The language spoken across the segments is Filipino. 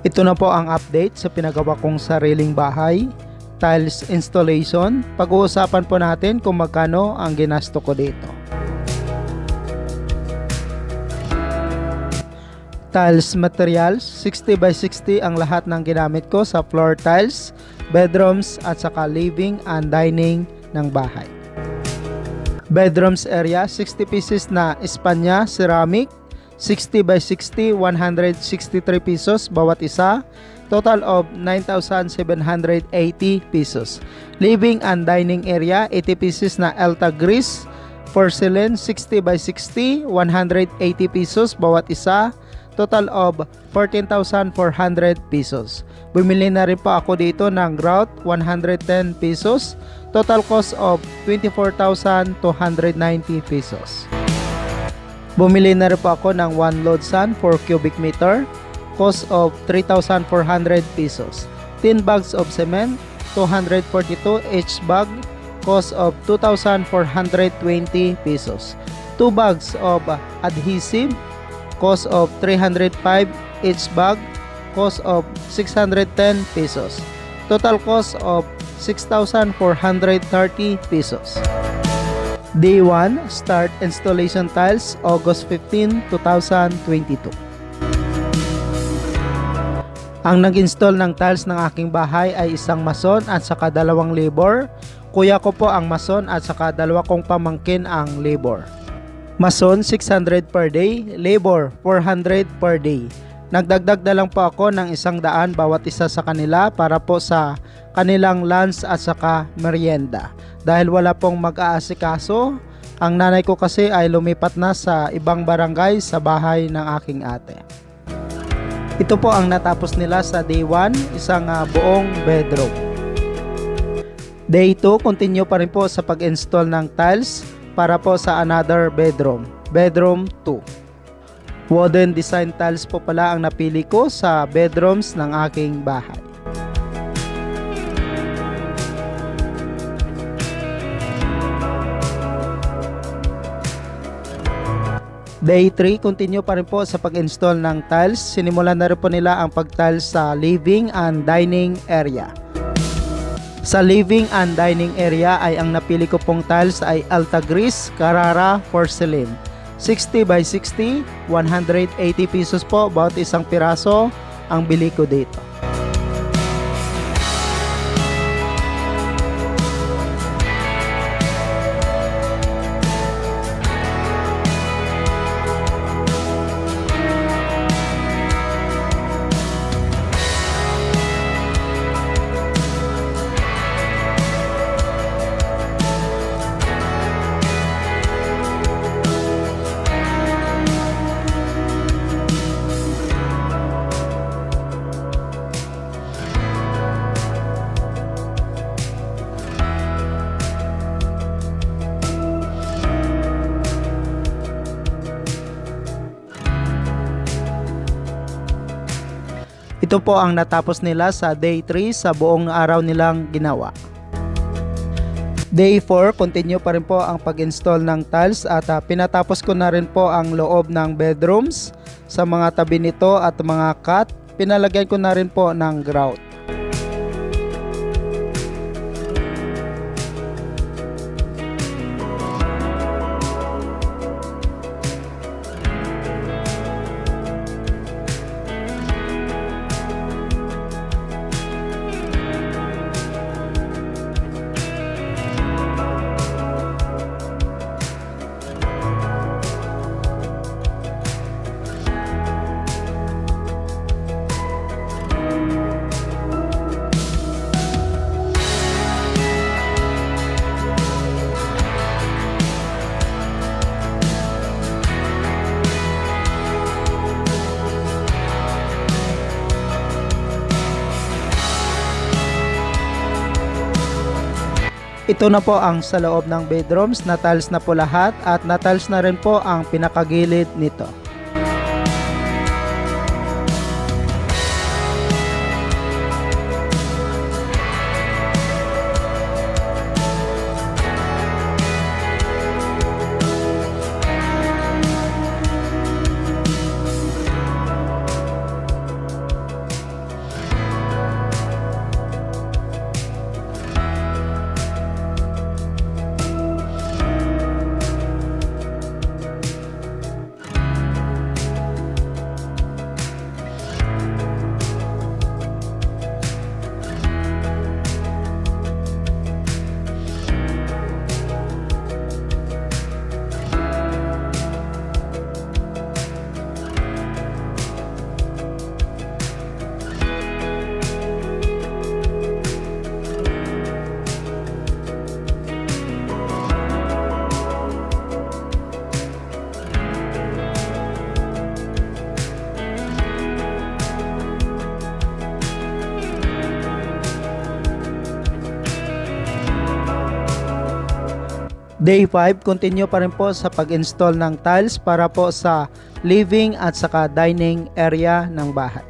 Ito na po ang update sa pinagawa kong sariling bahay, tiles installation. Pag-uusapan po natin kung magkano ang ginasto ko dito. Tiles materials, 60 by 60 ang lahat ng ginamit ko sa floor tiles, bedrooms at saka living and dining ng bahay. Bedrooms area, 60 pieces na Espanya ceramic, 60 by 60, 163 pesos bawat isa, total of 9,780 pesos. Living and dining area, 80 pieces na Elta grease, porcelain, 60 by 60, 180 pesos bawat isa, total of 14,400 pesos. Bumili na rin po ako dito ng grout, 110 pesos, total cost of 24,290 pesos. Bumili na rin po ako ng 1 load sand 4 cubic meter, cost of 3,400 pesos. 10 bags of cement, 242 each bag, cost of 2,420 pesos. 2 bags of adhesive, cost of 305 each bag, cost of 610 pesos. Total cost of 6,430 pesos. Day 1, start installation tiles, August 15, 2022. Ang nag-install ng tiles ng aking bahay ay isang mason at saka 2 labor. Kuya ko po ang mason at saka 2 kong pamangkin ang labor. Mason 600 per day, labor 400 per day. Nagdagdag na lang po ako ng 100 bawat isa sa kanila para po sa kanilang lunch at saka merienda. Dahil wala pong mag-aasikaso, ang nanay ko kasi ay lumipat na sa ibang barangay sa bahay ng aking ate. Ito po ang natapos nila sa day 1, isang buong bedroom. Day 2, continue pa rin po sa pag-install ng tiles para po sa another bedroom, bedroom 2. Wooden design tiles po pala ang napili ko sa bedrooms ng aking bahay. Day 3, continue pa rin po sa pag-install ng tiles. Sinimulan na rin po nila ang pag-tiles sa living and dining area. Sa living and dining area ay ang napili ko pong tiles ay Elta grease, Carrara porcelain. 60 by 60, 180 pesos po bawat isang piraso ang bili ko dito. Ito po ang natapos nila sa day 3 sa buong araw nilang ginawa. Day 4, continue pa rin po ang pag-install ng tiles at pinatapos ko na rin po ang loob ng bedrooms sa mga tabi nito at mga cut. Pinalagyan ko na rin po ng grout. Ito na po ang sa loob ng bedrooms, na-tiles na po lahat at na-tiles na rin po ang pinakagilid nito. Day 5, continue pa rin po sa pag-install ng tiles para po sa living at saka dining area ng bahay.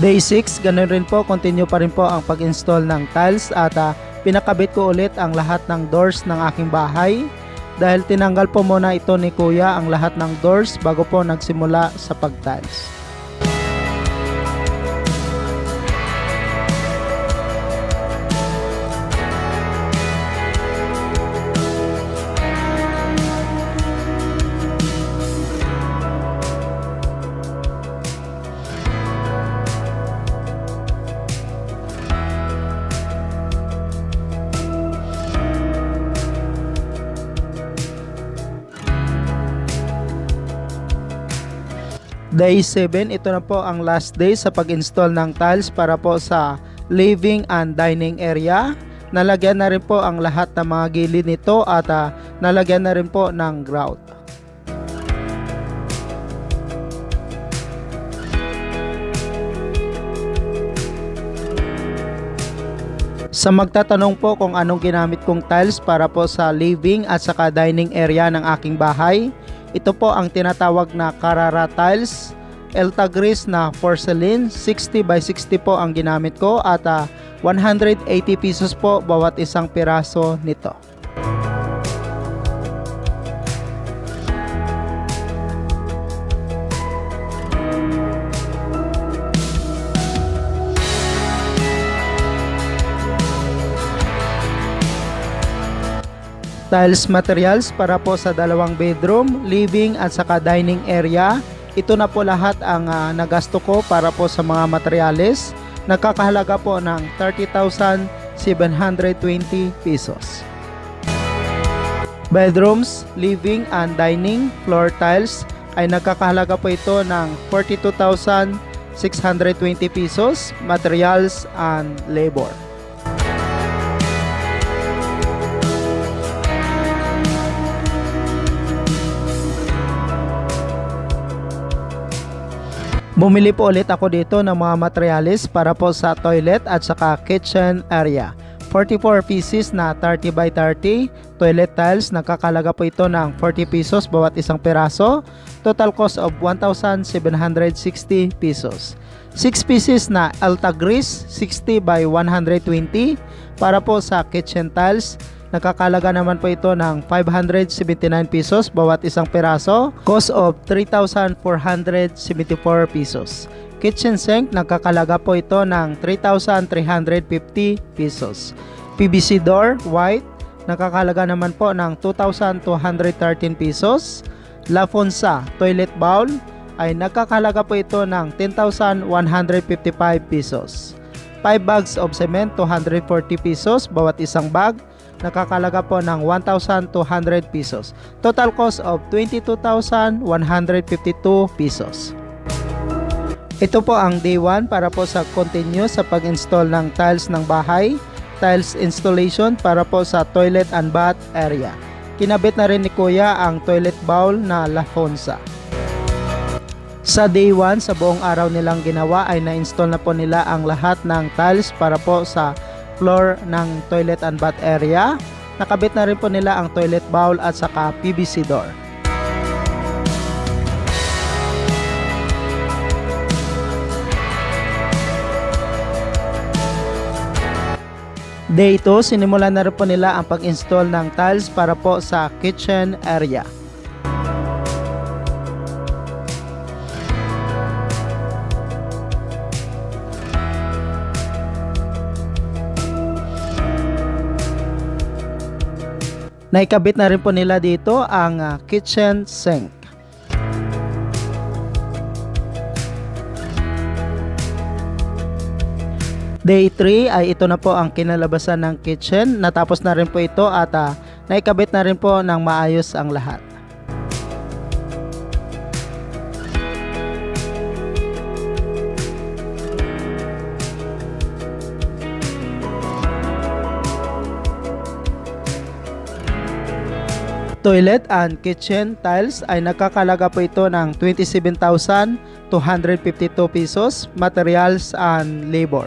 Day 6, ganun rin po, continue pa rin po ang pag-install ng tiles at pinakabit ko ulit ang lahat ng doors ng aking bahay dahil tinanggal po muna ito ni Kuya ang lahat ng doors bago po nagsimula sa pag-tiles. Day 7, ito na po ang last day sa pag-install ng tiles para po sa living and dining area. Nalagyan na rin po ang lahat ng mga gilid nito at nalagyan na rin po ng grout. Sa magtatanong po kung anong ginamit kong tiles para po sa living at saka dining area ng aking bahay, ito po ang tinatawag na Carrara tiles, Elta Gris na porcelain, 60 by 60 po ang ginamit ko at 180 pesos po bawat isang piraso nito. Tiles materials para po sa dalawang bedroom, living at saka dining area. Ito na po lahat ang nagasto ko para po sa mga materyales. Nagkakahalaga po ng 30,720 pesos. Bedrooms, living and dining floor tiles ay nagkakahalaga po ito ng 42,620 pesos, materials and labor. Bumili po ulit ako dito ng mga materyales para po sa toilet at saka kitchen area. 44 pieces na 30 by 30 toilet tiles, nagkakalaga po ito ng 40 pesos bawat isang piraso. Total cost of 1,760 pesos. 6 pieces na Elta Gris 60 by 120 para po sa kitchen tiles. Nakakalaga naman po ito ng 579 pesos bawat isang piraso. Cost of 3,474 pesos. Kitchen sink, nagkakalaga po ito ng 3,350 pesos. PVC door, white, nakakalaga naman po ng 2,213 pesos. La Fonsa toilet bowl ay nakakalaga po ito ng 10,155 pesos. 5 bags of cement, 240 pesos bawat isang bag, nakakalaga po ng 1,200 pesos. Total cost of 22,152 pesos. Ito po ang day 1 para po sa continue sa pag-install ng tiles ng bahay. Tiles installation para po sa toilet and bath area. Kinabit na rin ni Kuya ang toilet bowl na La Fonsa. Sa day 1 sa buong araw nilang ginawa ay na-install na po nila ang lahat ng tiles para po sa floor ng toilet and bath area. Nakabit na rin po nila ang toilet bowl at saka PVC door. Day 2, sinimulan na rin po nila ang pag-install ng tiles para po sa kitchen area. Naikabit na rin po nila dito ang kitchen sink. Day 3 ay ito na po ang kinalabasan ng kitchen. Natapos na rin po ito at naikabit na rin po ng maayos ang lahat. Toilet and kitchen tiles ay nakakalaga po ito ng 27,252 pesos, materials and labor.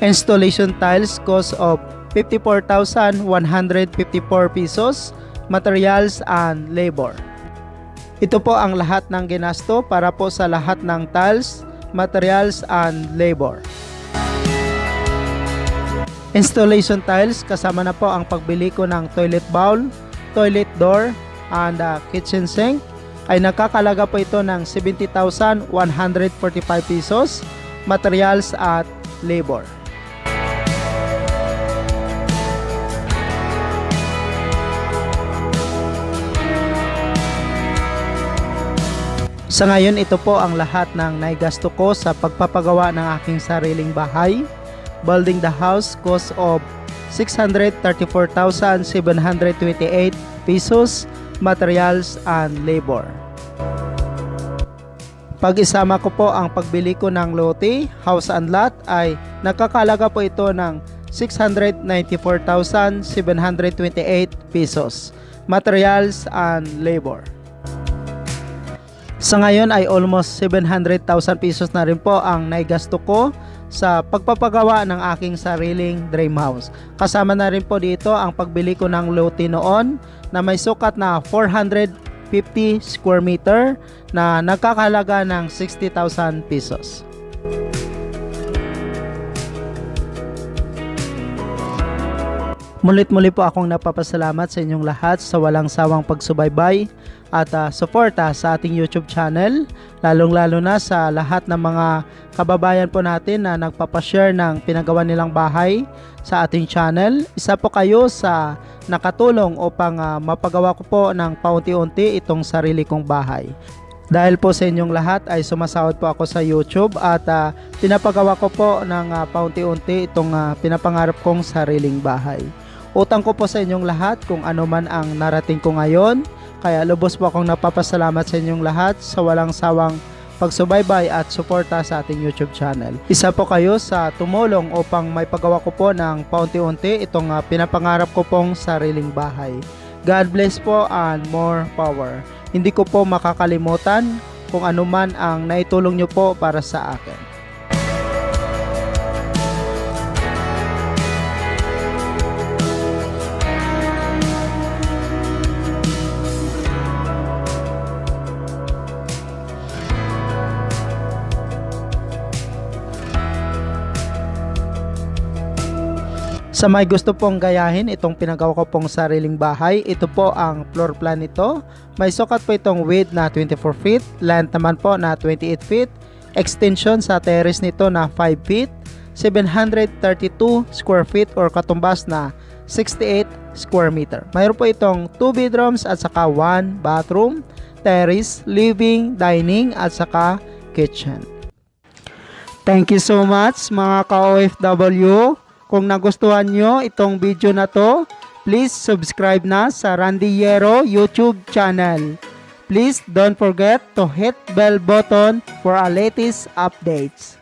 Installation tiles cost of 54,154 pesos, materials and labor. Ito po ang lahat ng ginasto para po sa lahat ng tiles, materials and labor. Installation tiles kasama na po ang pagbili ko ng toilet bowl, toilet door and kitchen sink ay nakakalaga po ito ng 70,145 pesos, materials at labor. Sa ngayon, ito po ang lahat ng naigasto ko sa pagpapagawa ng aking sariling bahay. Building the house cost of 634,728 pesos, materials and labor. Pag isama ko po ang pagbili ko ng lote, house and lot ay nakakalaga po ito ng 694,728 pesos, materials and labor. Sa ngayon ay almost 700,000 pesos na rin po ang naigasto ko sa pagpapagawa ng aking sariling dream house. Kasama na rin po dito ang pagbili ko ng lote noon na may sukat na 450 square meter na nagkakahalaga ng 60,000 pesos. Mulit-muli po akong napapasalamat sa inyong lahat sa walang sawang pagsubaybay at suporta sa ating YouTube channel, lalong-lalo na sa lahat ng mga kababayan po natin na nagpapashare ng pinagawa nilang bahay sa ating channel. Isa po kayo sa nakatulong upang mapagawa ko po ng paunti-unti itong sarili kong bahay. Dahil po sa inyong lahat ay sumasahod po ako sa YouTube at pinapagawa ko po ng paunti-unti itong pinapangarap kong sariling bahay. Utang ko po sa inyong lahat kung ano man ang narating ko ngayon. Kaya lubos po akong napapasalamat sa inyong lahat sa walang sawang pagsubaybay at suporta sa ating YouTube channel. Isa po kayo sa tumulong upang may pagawa ko po ng paunti-unti itong pinapangarap ko pong sariling bahay. God bless po and more power. Hindi ko po makakalimutan kung ano man ang naitulong nyo po para sa akin. Sa may gusto pong gayahin itong pinagawa ko pong sariling bahay, ito po ang floor plan nito. May sukat po itong width na 24 feet, length naman po na 28 feet, extension sa terrace nito na 5 feet, 732 square feet or katumbas na 68 square meter. Mayroon po itong 2 bedrooms at saka 1 bathroom, terrace, living, dining at saka kitchen. Thank you so much mga ka-OFW. Kung nagustuhan nyo itong video na to, please subscribe na sa Randy Yero YouTube channel. Please don't forget to hit bell button for our latest updates.